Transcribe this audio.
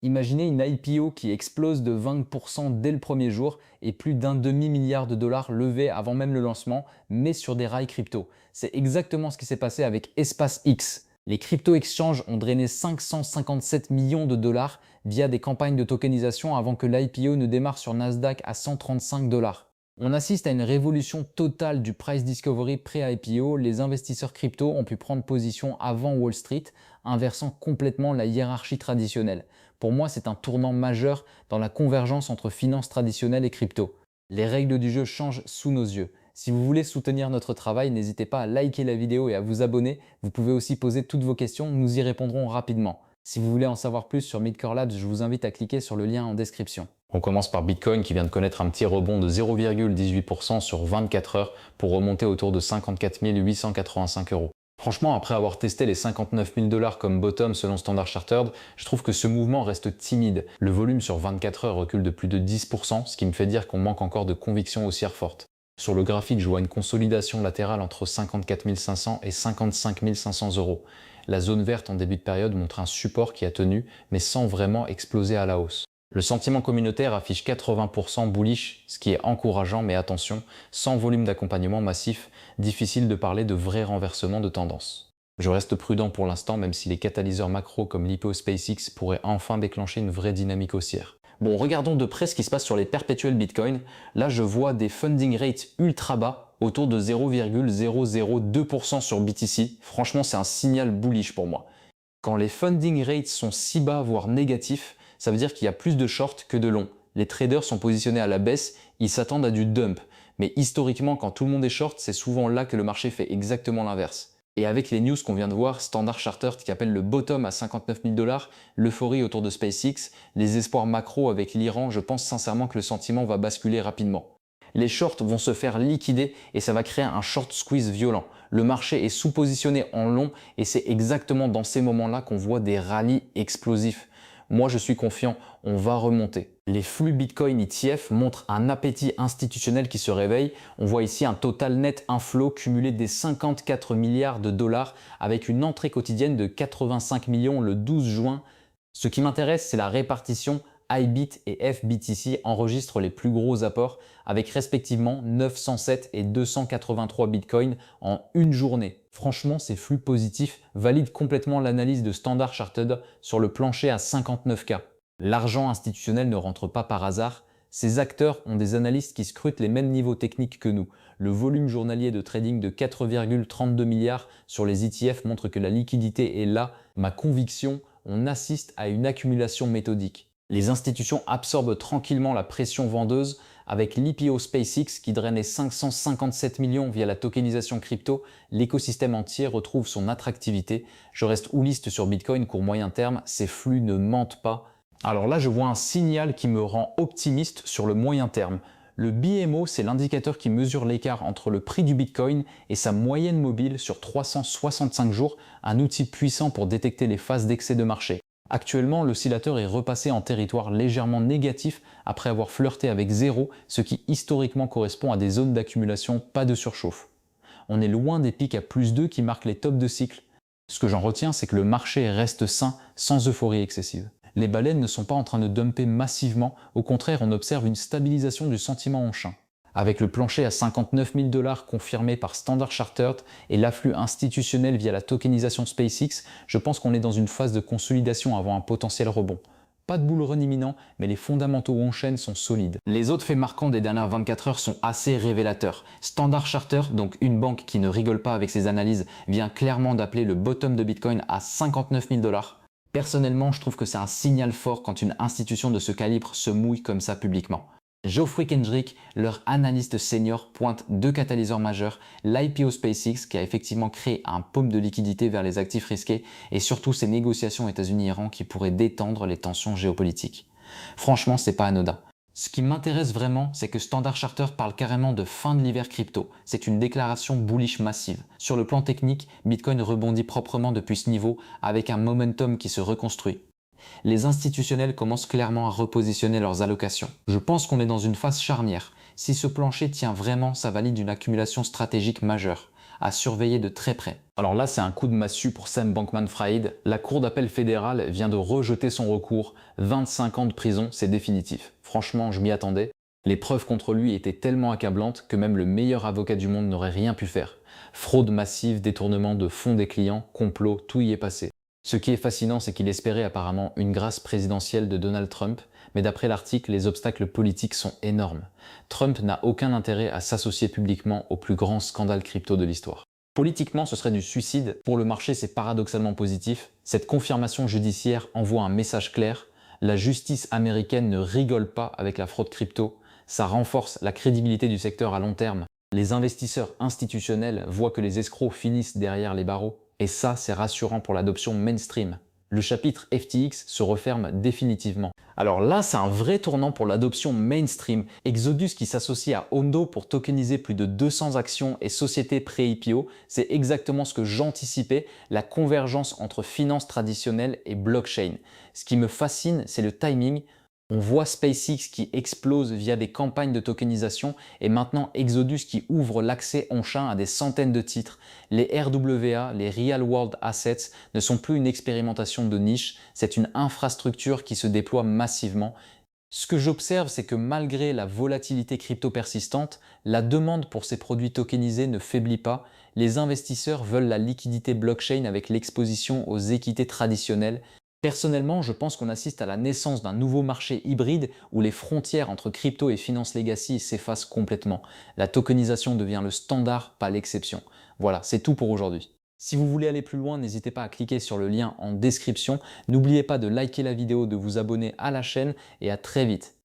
Imaginez une IPO qui explose de 20% dès le premier jour et plus d'un demi-milliard de dollars levés avant même le lancement, mais sur des rails crypto. C'est exactement ce qui s'est passé avec SpaceX. Les crypto exchanges ont drainé 557 millions de dollars via des campagnes de tokenisation avant que l'IPO ne démarre sur Nasdaq à 135 dollars. On assiste à une révolution totale du price discovery pré-IPO. Les investisseurs crypto ont pu prendre position avant Wall Street, inversant complètement la hiérarchie traditionnelle. Pour moi, c'est un tournant majeur dans la convergence entre finances traditionnelles et crypto. Les règles du jeu changent sous nos yeux. Si vous voulez soutenir notre travail, n'hésitez pas à liker la vidéo et à vous abonner. Vous pouvez aussi poser toutes vos questions, nous y répondrons rapidement. Si vous voulez en savoir plus sur Midcore Labs, je vous invite à cliquer sur le lien en description. On commence par Bitcoin qui vient de connaître un petit rebond de 0,18% sur 24 heures pour remonter autour de 54 885 euros. Franchement, après avoir testé les 59 000 dollars comme bottom selon Standard Chartered, je trouve que ce mouvement reste timide. Le volume sur 24 heures recule de plus de 10%, ce qui me fait dire qu'on manque encore de conviction haussière forte. Sur le graphique, je vois une consolidation latérale entre 54 500 et 55 500 euros. La zone verte en début de période montre un support qui a tenu, mais sans vraiment exploser à la hausse. Le sentiment communautaire affiche 80% bullish, ce qui est encourageant, mais attention, sans volume d'accompagnement massif, difficile de parler de vrai renversement de tendance. Je reste prudent pour l'instant, même si les catalyseurs macro comme l'IPO SpaceX pourraient enfin déclencher une vraie dynamique haussière. Bon, regardons de près ce qui se passe sur les perpétuels Bitcoin. Là, je vois des funding rates ultra bas, autour de 0,002% sur BTC. Franchement, c'est un signal bullish pour moi. Quand les funding rates sont si bas, voire négatifs, ça veut dire qu'il y a plus de short que de long. Les traders sont positionnés à la baisse, ils s'attendent à du dump. Mais historiquement, quand tout le monde est short, c'est souvent là que le marché fait exactement l'inverse. Et avec les news qu'on vient de voir, Standard Chartered qui appelle le bottom à 59 000 dollars, l'euphorie autour de SpaceX, les espoirs macro avec l'Iran, je pense sincèrement que le sentiment va basculer rapidement. Les shorts vont se faire liquider et ça va créer un short squeeze violent. Le marché est sous-positionné en long et c'est exactement dans ces moments-là qu'on voit des rallyes explosifs. Moi, je suis confiant, on va remonter. Les flux Bitcoin ETF montrent un appétit institutionnel qui se réveille. On voit ici un total net inflow cumulé des 54 milliards de dollars avec une entrée quotidienne de 85 millions le 12 juin. Ce qui m'intéresse, c'est la répartition. IBIT et FBTC enregistrent les plus gros apports avec respectivement 907 et 283 bitcoins en une journée. Franchement, ces flux positifs valident complètement l'analyse de Standard Chartered sur le plancher à 59K. L'argent institutionnel ne rentre pas par hasard. Ces acteurs ont des analystes qui scrutent les mêmes niveaux techniques que nous. Le volume journalier de trading de 4,32 milliards sur les ETF montre que la liquidité est là. Ma conviction, on assiste à une accumulation méthodique. Les institutions absorbent tranquillement la pression vendeuse avec l'IPO SpaceX qui drainait 557 millions via la tokenisation crypto. L'écosystème entier retrouve son attractivité. Je reste houliste sur Bitcoin court moyen terme, ces flux ne mentent pas. Alors là, je vois un signal qui me rend optimiste sur le moyen terme. Le BMO, c'est l'indicateur qui mesure l'écart entre le prix du Bitcoin et sa moyenne mobile sur 365 jours, un outil puissant pour détecter les phases d'excès de marché. Actuellement, l'oscillateur est repassé en territoire légèrement négatif après avoir flirté avec 0, ce qui historiquement correspond à des zones d'accumulation, pas de surchauffe. On est loin des pics à plus 2 qui marquent les tops de cycle. Ce que j'en retiens, c'est que le marché reste sain, sans euphorie excessive. Les baleines ne sont pas en train de dumper massivement, au contraire on observe une stabilisation du sentiment en chien. Avec le plancher à 59 000 dollars confirmé par Standard Chartered et l'afflux institutionnel via la tokenisation SpaceX, je pense qu'on est dans une phase de consolidation avant un potentiel rebond. Pas de bull run imminent, mais les fondamentaux on-chain sont solides. Les autres faits marquants des dernières 24 heures sont assez révélateurs. Standard Chartered, donc une banque qui ne rigole pas avec ses analyses, vient clairement d'appeler le bottom de Bitcoin à 59 000 dollars. Personnellement, je trouve que c'est un signal fort quand une institution de ce calibre se mouille comme ça publiquement. Geoffrey Kendrick, leur analyste senior, pointe deux catalyseurs majeurs, l'IPO SpaceX qui a effectivement créé un paume de liquidité vers les actifs risqués et surtout ces négociations États-Unis-Iran qui pourraient détendre les tensions géopolitiques. Franchement, c'est pas anodin. Ce qui m'intéresse vraiment, c'est que Standard Chartered parle carrément de fin de l'hiver crypto. C'est une déclaration bullish massive. Sur le plan technique, Bitcoin rebondit proprement depuis ce niveau avec un momentum qui se reconstruit. Les institutionnels commencent clairement à repositionner leurs allocations. Je pense qu'on est dans une phase charnière. Si ce plancher tient vraiment, ça valide une accumulation stratégique majeure. à surveiller de très près. Alors là, c'est un coup de massue pour Sam Bankman-Fried. La Cour d'appel fédérale vient de rejeter son recours. 25 ans de prison, c'est définitif. Franchement, je m'y attendais. Les preuves contre lui étaient tellement accablantes que même le meilleur avocat du monde n'aurait rien pu faire. Fraude massive, détournement de fonds des clients, complot, tout y est passé. Ce qui est fascinant, c'est qu'il espérait apparemment une grâce présidentielle de Donald Trump, mais d'après l'article, les obstacles politiques sont énormes. Trump n'a aucun intérêt à s'associer publiquement au plus grand scandale crypto de l'histoire. Politiquement, ce serait du suicide. Pour le marché, c'est paradoxalement positif. Cette confirmation judiciaire envoie un message clair. La justice américaine ne rigole pas avec la fraude crypto. Ça renforce la crédibilité du secteur à long terme. Les investisseurs institutionnels voient que les escrocs finissent derrière les barreaux. Et ça, c'est rassurant pour l'adoption mainstream. Le chapitre FTX se referme définitivement. Alors là, c'est un vrai tournant pour l'adoption mainstream. Exodus qui s'associe à Ondo pour tokeniser plus de 200 actions et sociétés pré-IPO, c'est exactement ce que j'anticipais, la convergence entre finance traditionnelle et blockchain. Ce qui me fascine, c'est le timing. On voit SpaceX qui explose via des campagnes de tokenisation et maintenant Exodus qui ouvre l'accès on-chain à des centaines de titres. Les RWA, les Real World Assets, ne sont plus une expérimentation de niche, c'est une infrastructure qui se déploie massivement. Ce que j'observe, c'est que malgré la volatilité crypto persistante, la demande pour ces produits tokenisés ne faiblit pas. Les investisseurs veulent la liquidité blockchain avec l'exposition aux équités traditionnelles. Personnellement, je pense qu'on assiste à la naissance d'un nouveau marché hybride où les frontières entre crypto et finance legacy s'effacent complètement. La tokenisation devient le standard, pas l'exception. Voilà, c'est tout pour aujourd'hui. Si vous voulez aller plus loin, n'hésitez pas à cliquer sur le lien en description. N'oubliez pas de liker la vidéo, de vous abonner à la chaîne et à très vite.